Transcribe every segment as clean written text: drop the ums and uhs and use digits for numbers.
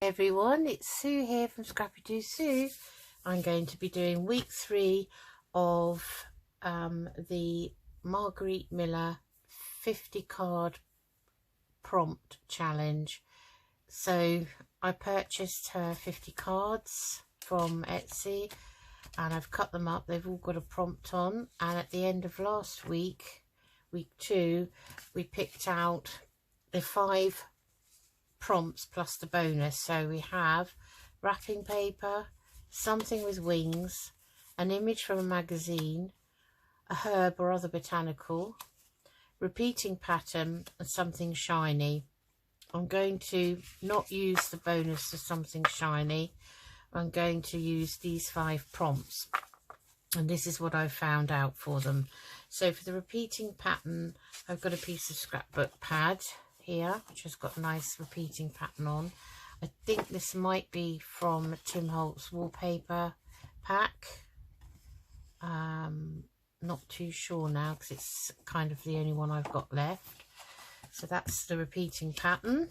Everyone, it's Sue here from Scrappy Doo Sue. I'm going to be doing week 3 of the Marguerite Miller 50 card prompt challenge. So I purchased her 50 cards from Etsy and I've cut them up. They've all got a prompt on, and at the end of last week, week 2, we picked out the 5 prompts plus the bonus. So we have wrapping paper, something with wings, an image from a magazine, a herb or other botanical, repeating pattern, and something shiny. I'm going to not use the bonus for something shiny. I'm going to use these 5 prompts, and this is what I've found out for them. So for the repeating pattern, I've got a piece of scrapbook pad here which has got a nice repeating pattern on. I think this might be from Tim Holt's wallpaper pack. Not too sure now because it's kind of the only one I've got left. So that's the repeating pattern.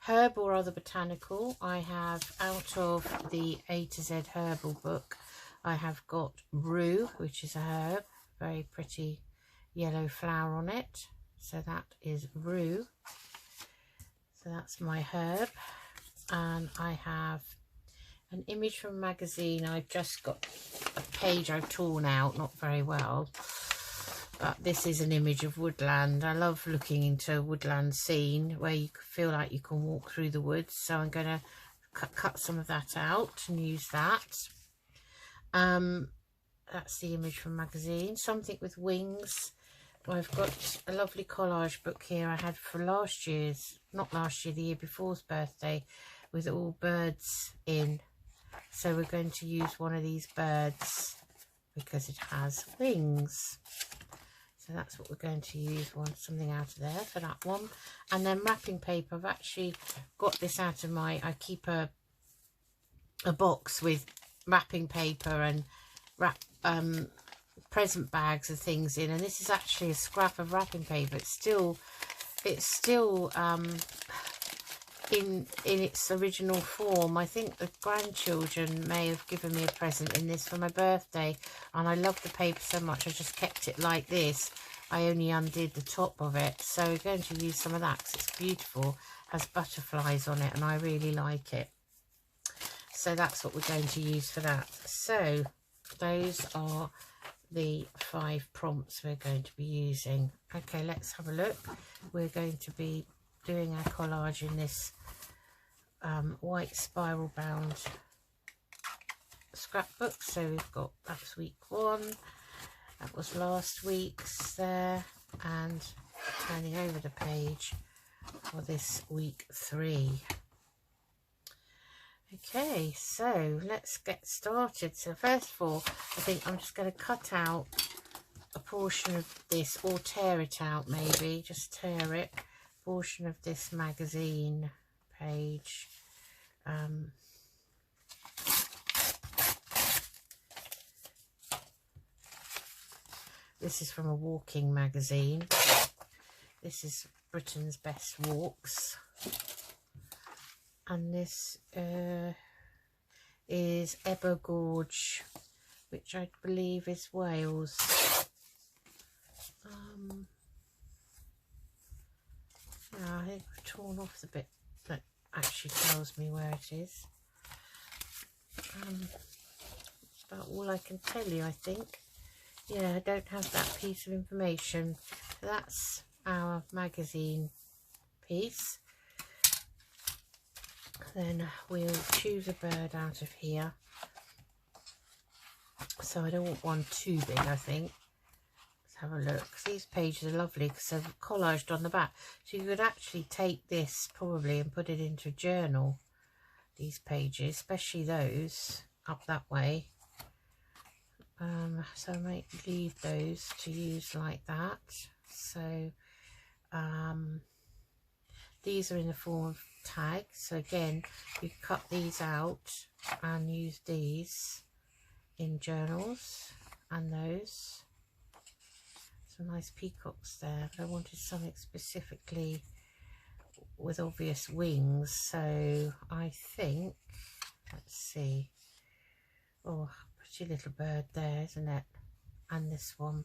Herb or other botanical, I have out of the A to Z herbal book, I have got rue, which is a herb, very pretty yellow flower on it. So that is rue. So that's my herb. And I have an image from a magazine. I've just got a page I've torn out, not very well. But this is an image of woodland. I love looking into a woodland scene where you feel like you can walk through the woods. So I'm going to cut some of that out and use that. That's the image from a magazine. Something with wings. I've got a lovely collage book here I had for last year's, not last year, the year before's birthday, with all birds in. So we're going to use one of these birds because it has wings. So that's what we're going to use, something out of there for that one. And then wrapping paper, I've actually got this out of I keep a box with wrapping paper and present bags of things in, and this is actually a scrap of wrapping paper. It's still in its original form. I think the grandchildren may have given me a present in this for my birthday, and I love the paper so much I just kept it like this. I only undid the top of it. So we're going to use some of that because it's beautiful, has butterflies on it, and I really like it. So that's what we're going to use for that. So those are the 5 prompts we're going to be using. Okay, let's have a look. We're going to be doing our collage in this white spiral bound scrapbook. So we've got, that's week 1, that was last week's there, and turning over the page for this week 3. Okay, so let's get started. So first of all, I think I'm just going to cut out a portion of this, or tear it out maybe, just tear it, portion of this magazine page. This is from a walking magazine. This is Britain's Best Walks. And this is Ebor Gorge, which I believe is Wales. Yeah, I think I've torn off the bit that actually tells me where it is. That's about all I can tell you, I think. Yeah, I don't have that piece of information. So that's our magazine piece. Then we'll choose a bird out of here. So I don't want one too big, I think. Let's have a look. These pages are lovely because they're collaged on the back. So you could actually take this probably and put it into a journal. These pages, especially those up that way. So I might leave those to use like that. So these are in the form of tags. So again, you cut these out and use these in journals, and those. Some nice peacocks there, but I wanted something specifically with obvious wings, so I think, let's see, oh, pretty little bird there, isn't it? And this one,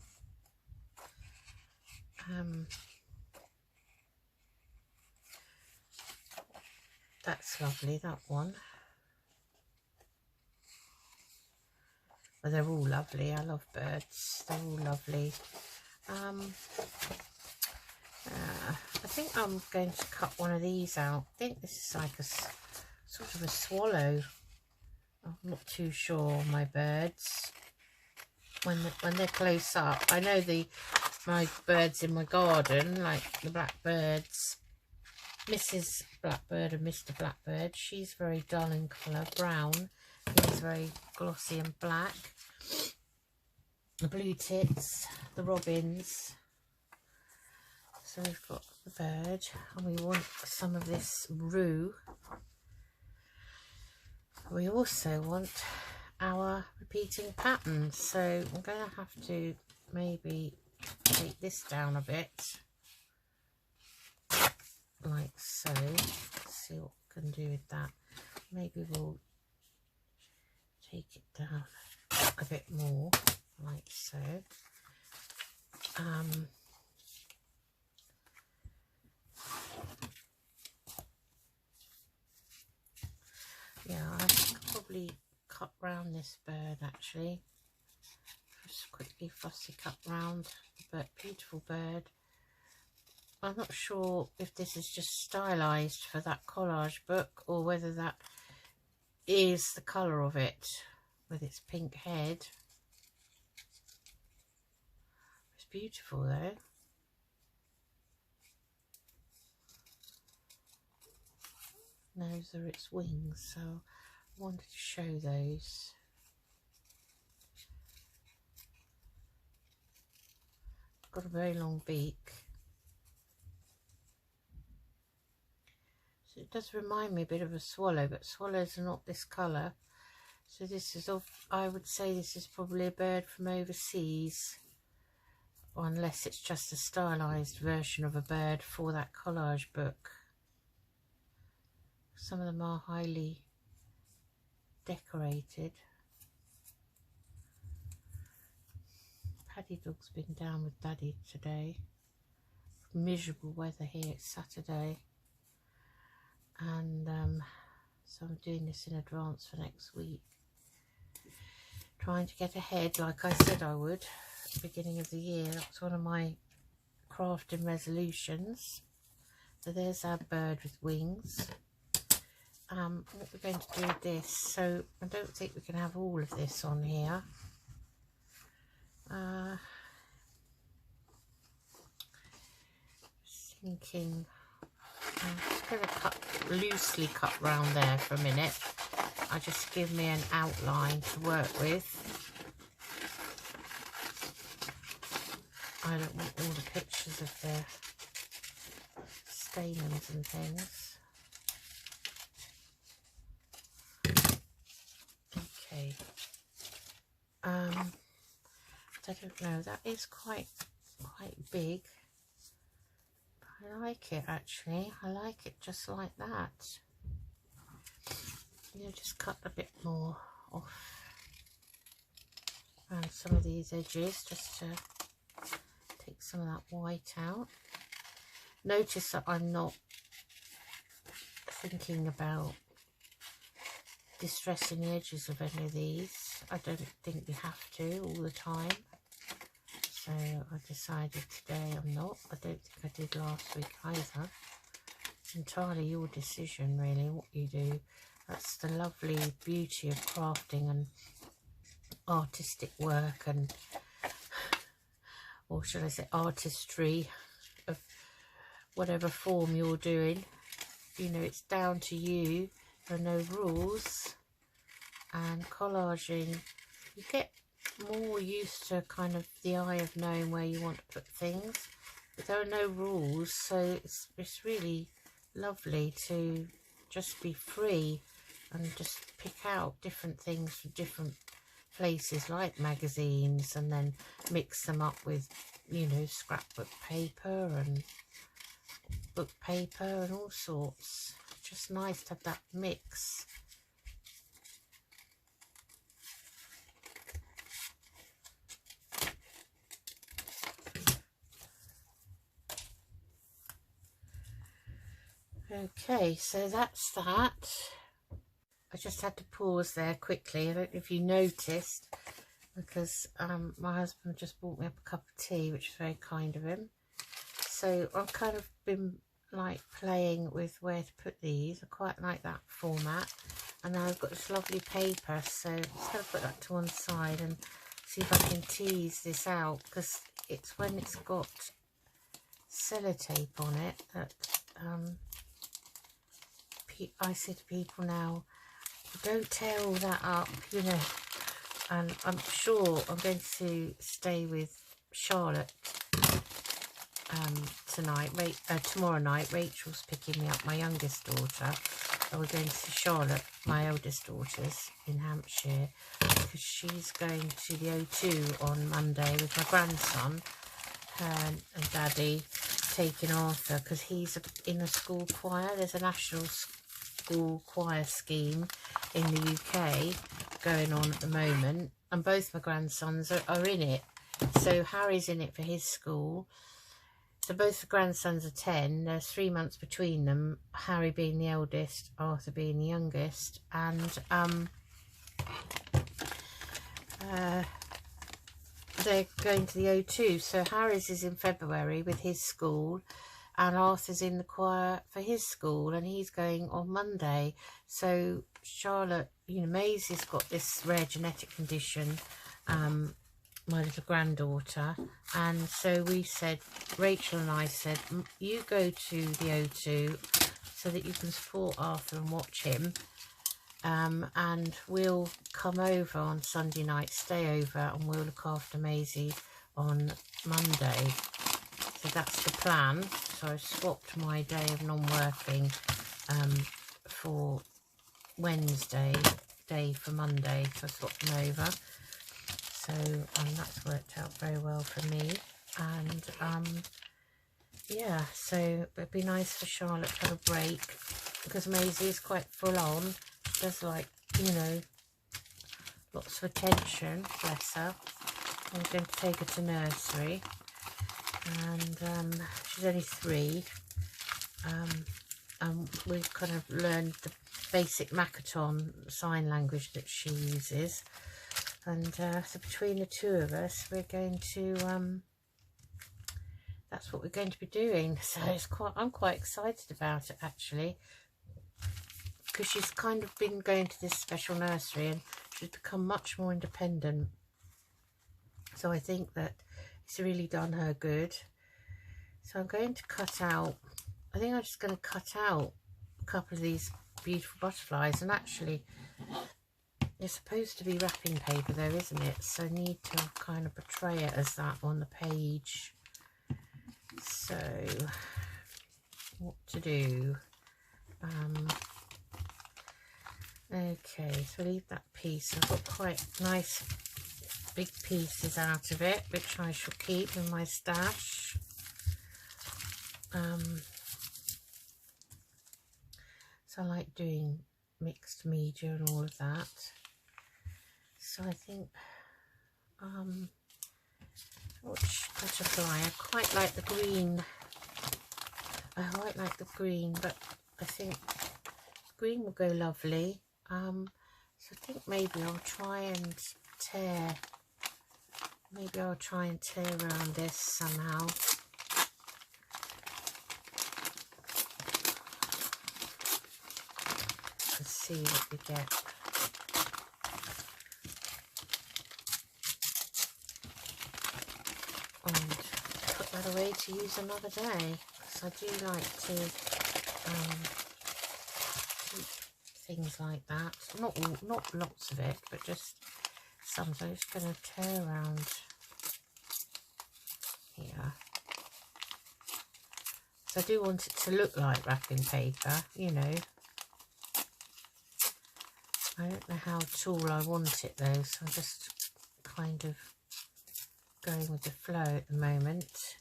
that's lovely, that one. Well, they're all lovely. I love birds, they're all lovely. I think I'm going to cut one of these out. I think this is like a sort of a swallow. I'm not too sure on my birds. When they're close up, I know my birds in my garden, like the blackbirds, Mrs. Blackbird and Mr. Blackbird. She's very dull in colour, brown. He's very glossy and black. The blue tits, the robins. So we've got the bird, and we want some of this roux. We also want our repeating pattern, so I'm going to have to maybe take this down a bit, like so. Let's see what we can do with that. Maybe we'll take it down a bit more, like so. Yeah, I think I'll probably cut round this bird actually. Just quickly fussy cut round the bird. Beautiful bird. I'm not sure if this is just stylized for that collage book or whether that is the colour of it with its pink head. It's beautiful though. Those are its wings, so I wanted to show those. Got a very long beak. So it does remind me a bit of a swallow, but swallows are not this colour. So this is, I would say this is probably a bird from overseas, or unless it's just a stylised version of a bird for that collage book. Some of them are highly decorated. Paddy dog's been down with Daddy today. Miserable weather here, it's Saturday. And so I'm doing this in advance for next week. Trying to get ahead like I said I would at the beginning of the year. That's one of my crafting resolutions. So there's our bird with wings. What we're going to do with this, so I don't think we can have all of this on here. Just thinking, I'm just going to loosely cut round there for a minute. I just give me an outline to work with. I don't want all the pictures of the stamens and things. Okay. I don't know, that is quite big. I like it actually. I like it just like that. You know, just cut a bit more off around some of these edges just to take some of that white out. Notice that I'm not thinking about distressing the edges of any of these. I don't think we have to all the time. So I decided today I'm not. I don't think I did last week either. It's entirely your decision really what you do. That's the lovely beauty of crafting and artistic work, and, or should I say artistry, of whatever form you're doing. You know, it's down to you. There are no rules. And collaging, you get more used to kind of the eye of knowing where you want to put things, but there are no rules, so it's really lovely to just be free and just pick out different things from different places like magazines and then mix them up with, you know, scrapbook paper and book paper and all sorts. Just nice to have that mix. Okay, so that's that. I just had to pause there quickly. I don't know if you noticed, because my husband just bought me up a cup of tea, which is very kind of him. So I've kind of been like playing with where to put these. I quite like that format. And now I've got this lovely paper, so I'm just going to put that to one side and see if I can tease this out, because it's when it's got sellotape on it that I say to people now, don't tear all that up, you know. And I'm sure I'm going to stay with Charlotte tonight. Tomorrow night. Rachel's picking me up, my youngest daughter, and we're going to see Charlotte, my eldest daughter's, in Hampshire, because she's going to the O2 on Monday with my grandson, her and Daddy taking Arthur, because he's in a school choir. There's a national school choir scheme in the UK going on at the moment, and both my grandsons are in it. So Harry's in it for his school. So both the grandsons are 10. There's 3 months between them, Harry being the eldest, Arthur being the youngest, and they're going to the O2. So Harry's is in February with his school, and Arthur's in the choir for his school, and he's going on Monday. So Charlotte, you know, Maisie's got this rare genetic condition, my little granddaughter, and so we said, Rachel and I said, you go to the O2 so that you can support Arthur and watch him, and we'll come over on Sunday night, stay over, and we'll look after Maisie on Monday. So that's the plan. So I swapped my day of non-working for Wednesday day for Monday, so I swapped them over. So that's worked out very well for me. And yeah, so it'd be nice for Charlotte to have a break, because Maisie is quite full on. She does, like, you know, lots of attention, bless her. I'm going to take her to nursery, and she's only 3, and we've kind of learned the basic Makaton sign language that she uses, and so between the two of us, we're going to that's what we're going to be doing. So I'm quite excited about it, actually, because she's kind of been going to this special nursery and she's become much more independent. So I think that it's really done her good. So I'm going to cut out, I think I'm just going to cut out a couple of these beautiful butterflies. And actually, they're supposed to be wrapping paper though, isn't it? So I need to kind of portray it as that on the page. So what to do? Okay, so leave that piece. I've got quite nice big pieces out of it, which I shall keep in my stash. So I like doing mixed media and all of that. So I think which butterfly? I quite like the green. I quite like the green, but I think green will go lovely. So I think maybe I'll try and tear. Maybe I'll try and tear around this somehow. Let's see what we get. And put that away to use another day, because I do like to keep things like that. Not lots of it, but just some. So I'm just going to tear around here. So I do want it to look like wrapping paper, you know. I don't know how tall I want it though, so I'm just kind of going with the flow at the moment.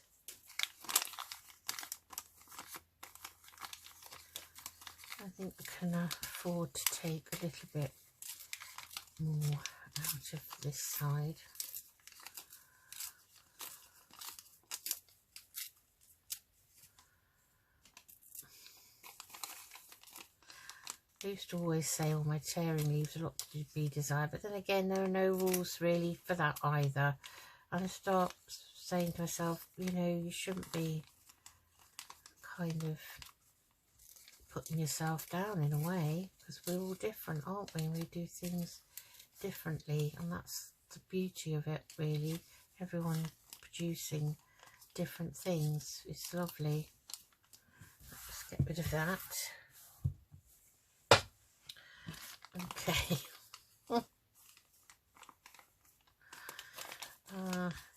think I can afford to take a little bit more out of this side. I used to always say all my tearing leaves a lot to be desired, but then again there are no rules really for that either. And I start saying to myself, you know, you shouldn't be kind of putting yourself down in a way, because we're all different, aren't we? And we do things differently, and that's the beauty of it really. Everyone producing different things. It's lovely. Let's get rid of that. Okay.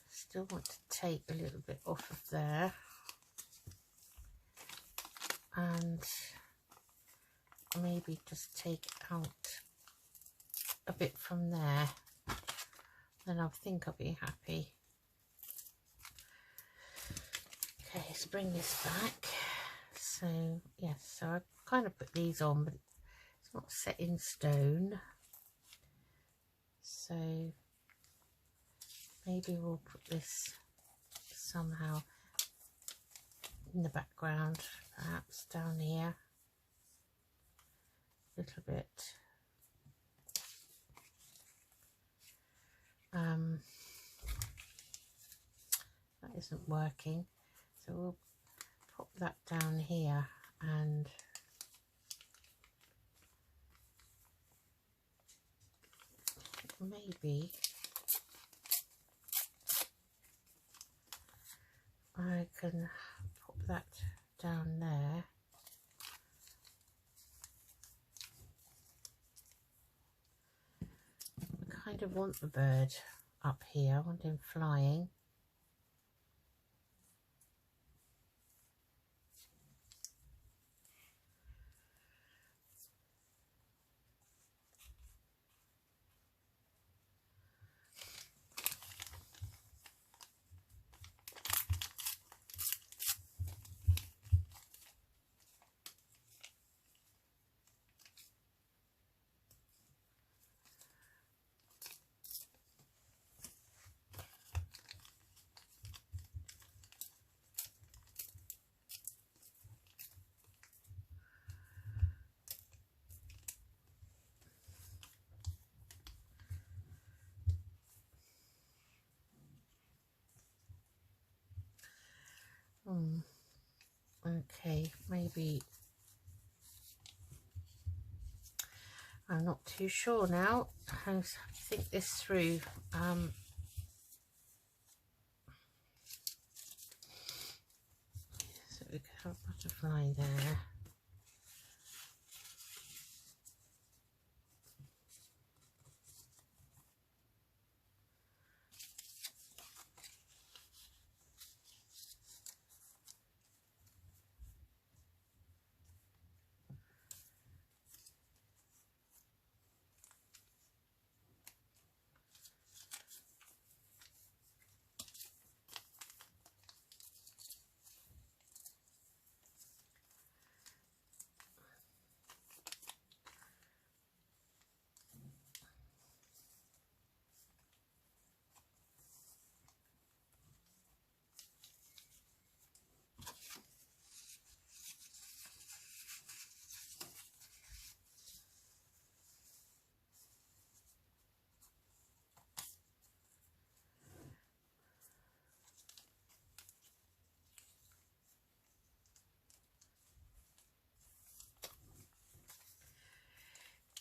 Still want to take a little bit off of there, and maybe just take out a bit from there, then I think I'll be happy. Okay, let's bring this back. So yes, so I kind of put these on, but it's not set in stone, so maybe we'll put this somehow in the background, perhaps down here a little bit. That isn't working, so we'll pop that down here, and maybe I can pop that down there. I kind of want the bird up here. I want him flying. Okay, maybe I'm not too sure now. I have to think this through. So we could have a butterfly there.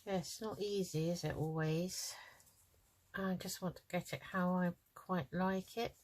Yeah, it's not easy, is it, always? I just want to get it how I quite like it.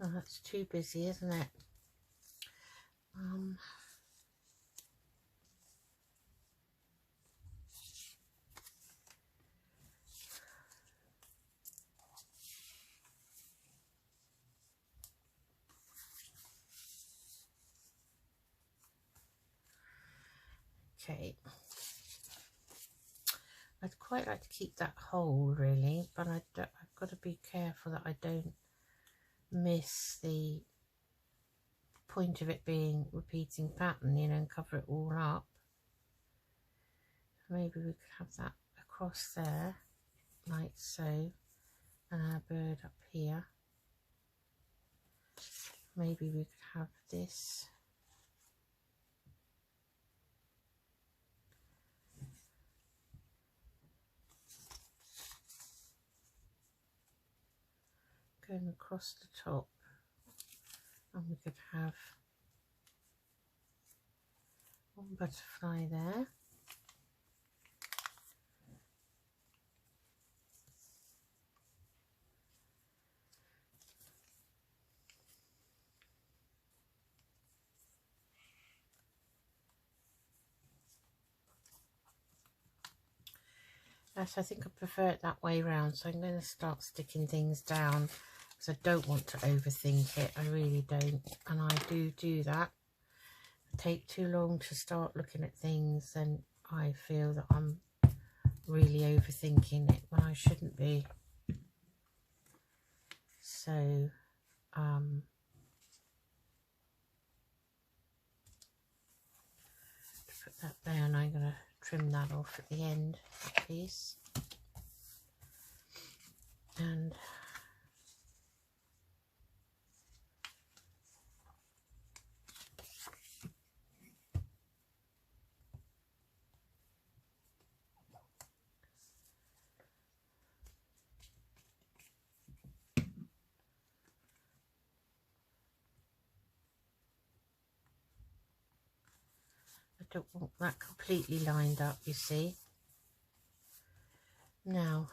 Oh, that's too busy, isn't it? Okay, I'd quite like to keep that whole really, but I've got to be careful that I don't miss the point of it being repeating pattern, you know, and cover it all up. Maybe we could have that across there like so, and our bird up here. Maybe we could have this going across the top, and we could have one butterfly there. Yes, I think I prefer it that way round, so I'm going to start sticking things down because I don't want to overthink it. I really don't, and I do that. I take too long to start looking at things, and I feel that I'm really overthinking it when I shouldn't be. So put that there, and I'm going to trim that off at the end, that piece. And I don't want that completely lined up, you see. Now,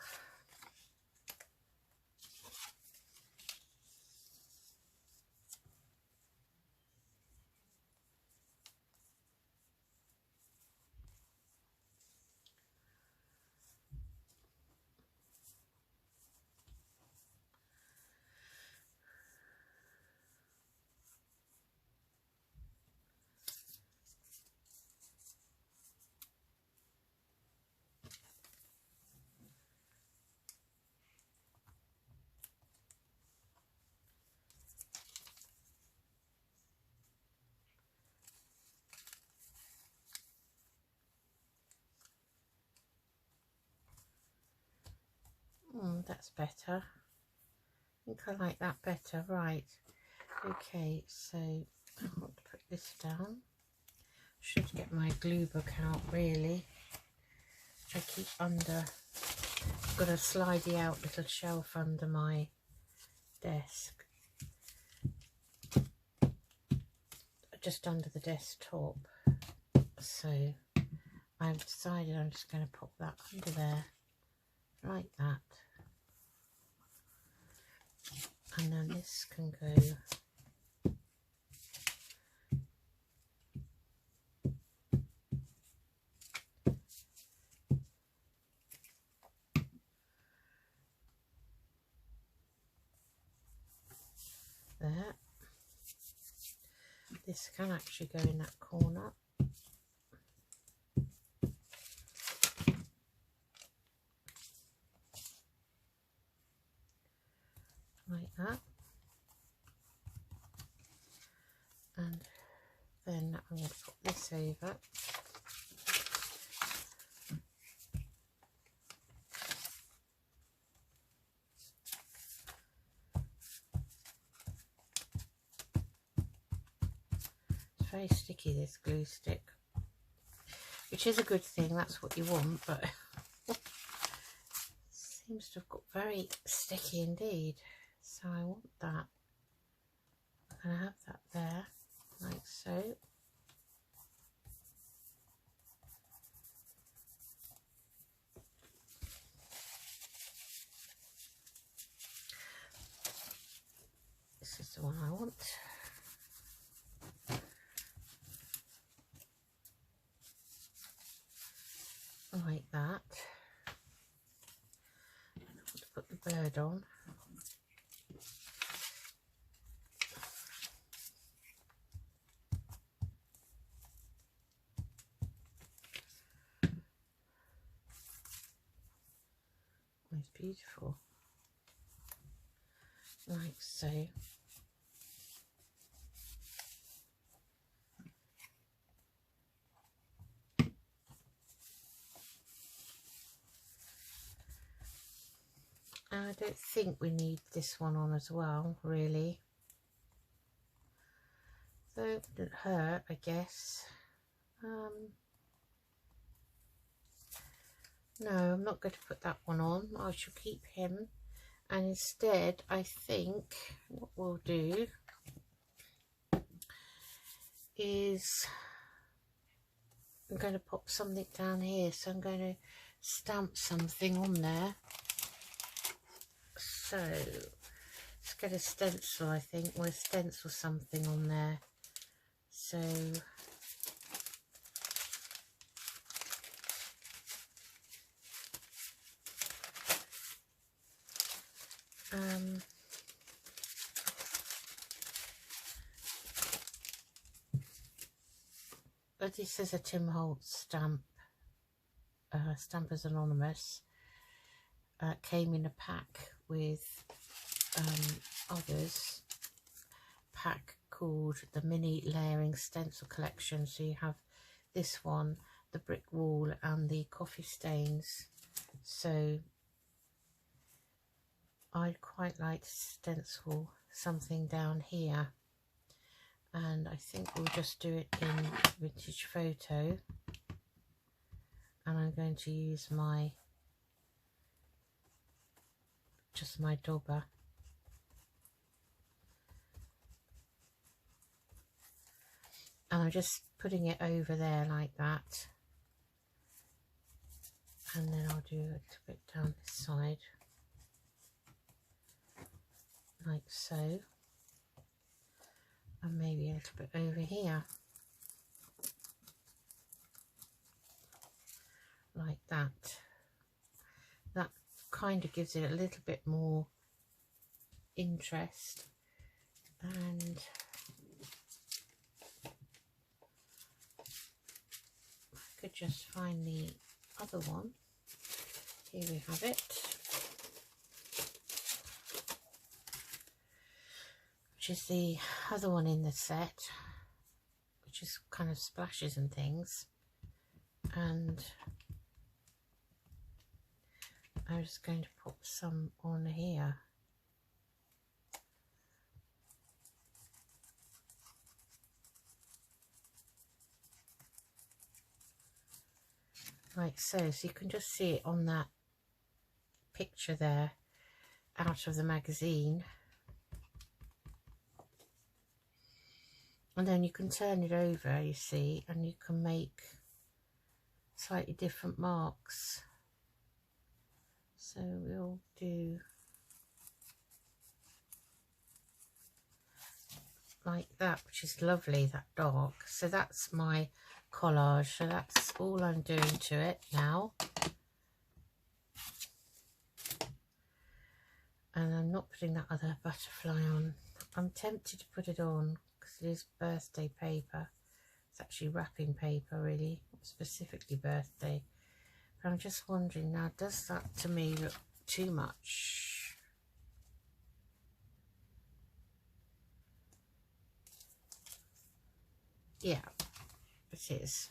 that's better. I think I like that better. Right. Okay, so I want to put this down. Should get my glue book out really. I keep under. I've got a slidey out little shelf under my desk, just under the desktop. So I've decided I'm just going to pop that under there, like that. And then this can go there. This can actually go in that corner. Like that. And then I'm going to put this over. It's very sticky, this glue stick, which is a good thing, that's what you want, but seems to have got very sticky indeed. So I want that. I'm going to have that there, like so. This is the one I want. Like that. I want to put the bird on. it's beautiful. Like so. I don't think we need this one on as well, really. So it wouldn't hurt, I guess. No, I'm not going to put that one on. I shall keep him. And instead, I think what we'll do is I'm going to pop something down here. So I'm going to stamp something on there. So let's get a stencil, I think. We'll stencil something on there. So but this is a Tim Holtz stamp, Stampers Anonymous. Came in a pack with others. Pack called the Mini Layering Stencil Collection. So you have this one, the brick wall, and the coffee stains. So I'd quite like to stencil something down here, and I think we'll just do it in Vintage Photo, and I'm going to use my dauber. And I'm just putting it over there like that, and then I'll do a little bit down this side like so, and maybe a little bit over here like that. That kind of gives it a little bit more interest. And I could just find the other one. Here we have it, which is the other one in the set, which is kind of splashes and things. And I'm just going to put some on here. Like so. So you can just see it on that picture there out of the magazine. And then you can turn it over, you see, and you can make slightly different marks. So we'll do like that, which is lovely, that dark. So that's my collage. So that's all I'm doing to it now. And I'm not putting that other butterfly on. I'm tempted to put it on because it is birthday paper. It's actually wrapping paper, really, specifically birthday. But I'm just wondering now, does that to me look too much? Yeah, it is.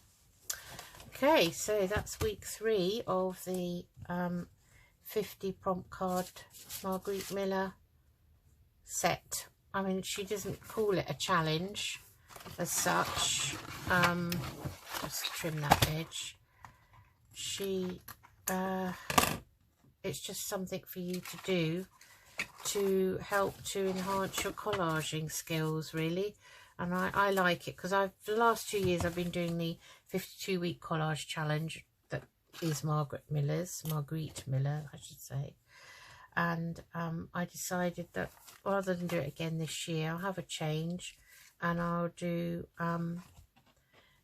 Okay, so that's week 3 of the 50 prompt card Marguerite Miller set. I mean, she doesn't call it a challenge as such. Just trim that edge. It's just something for you to do to help to enhance your collaging skills, really. And I like it because the last 2 years I've been doing the 52-week collage challenge that is Marguerite Miller, I should say. And I decided that rather than do it again this year, I'll have a change and I'll do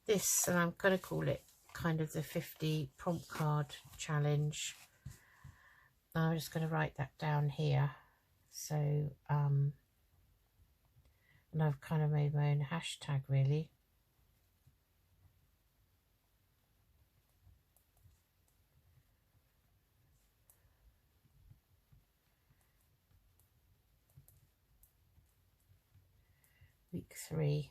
this, and I'm going to call it kind of the 50 prompt card challenge. I'm just going to write that down here. So and I've kind of made my own hashtag, really. 3.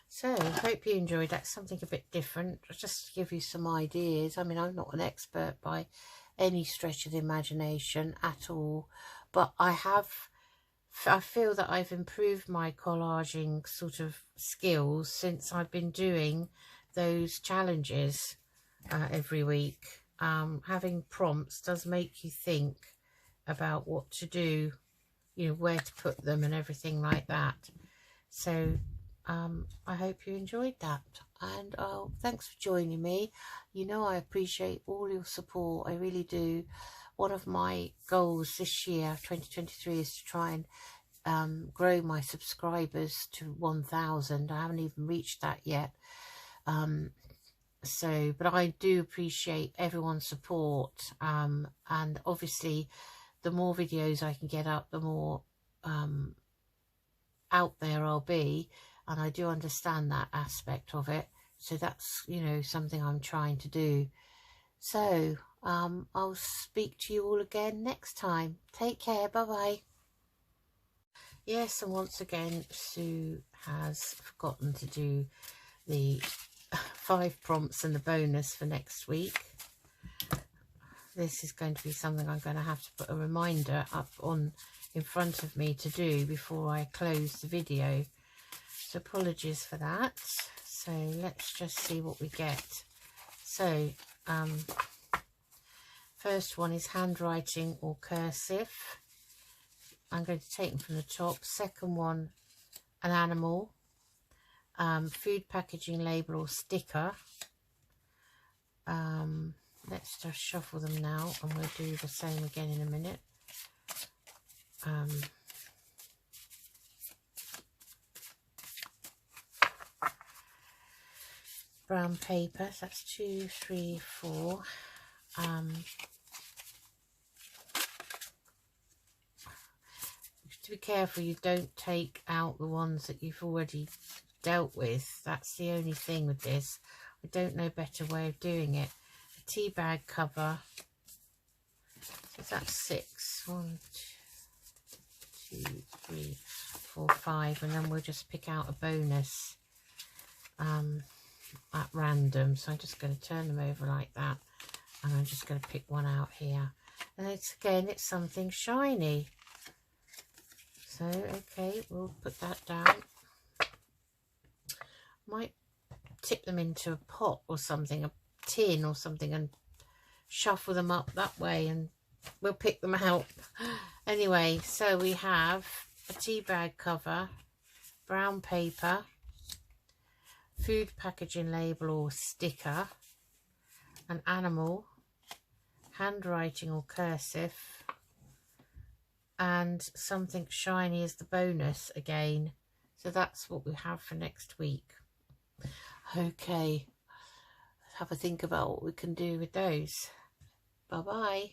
So hope you enjoyed that. Something a bit different, just to give you some ideas. I mean, I'm not an expert by any stretch of the imagination at all, but I feel that I've improved my collaging sort of skills since I've been doing those challenges every week. Having prompts does make you think about what to do, you know, where to put them and everything like that. So I hope you enjoyed that, and thanks for joining me. You know, I appreciate all your support, I really do. One of my goals this year, 2023, is to try and grow my subscribers to 1,000. I haven't even reached that yet. But I do appreciate everyone's support, and obviously the more videos I can get up, the more out there I'll be, and I do understand that aspect of it. So that's, you know, something I'm trying to do. So I'll speak to you all again next time. Take care. Bye bye. Yes, and once again, Sue has forgotten to do the 5 prompts and the bonus for next week. This is going to be something I'm going to have to put a reminder up on in front of me to do before I close the video. So apologies for that. So let's just see what we get. So first one is handwriting or cursive. I'm going to take them from the top. Second one, an animal. Food packaging label or sticker. Let's just shuffle them now, and we'll do the same again in a minute. Brown paper, so that's 2, 3, 4. To be careful you don't take out the ones that you've already dealt with. That's the only thing with this. I don't know a better way of doing it. A tea bag cover, so that's 6. 1, 2, 3, 4, 5, and then we'll just pick out a bonus at random. So I'm just going to turn them over like that, and I'm just going to pick one out here, and it's something shiny. So okay, we'll put that down. Might tip them into a pot or something, a tin or something, and shuffle them up that way, and we'll pick them out. Anyway, so we have a tea bag cover, brown paper, food packaging label or sticker, an animal, handwriting or cursive, and something shiny as the bonus again. So that's what we have for next week. Okay, have a think about what we can do with those. Bye bye.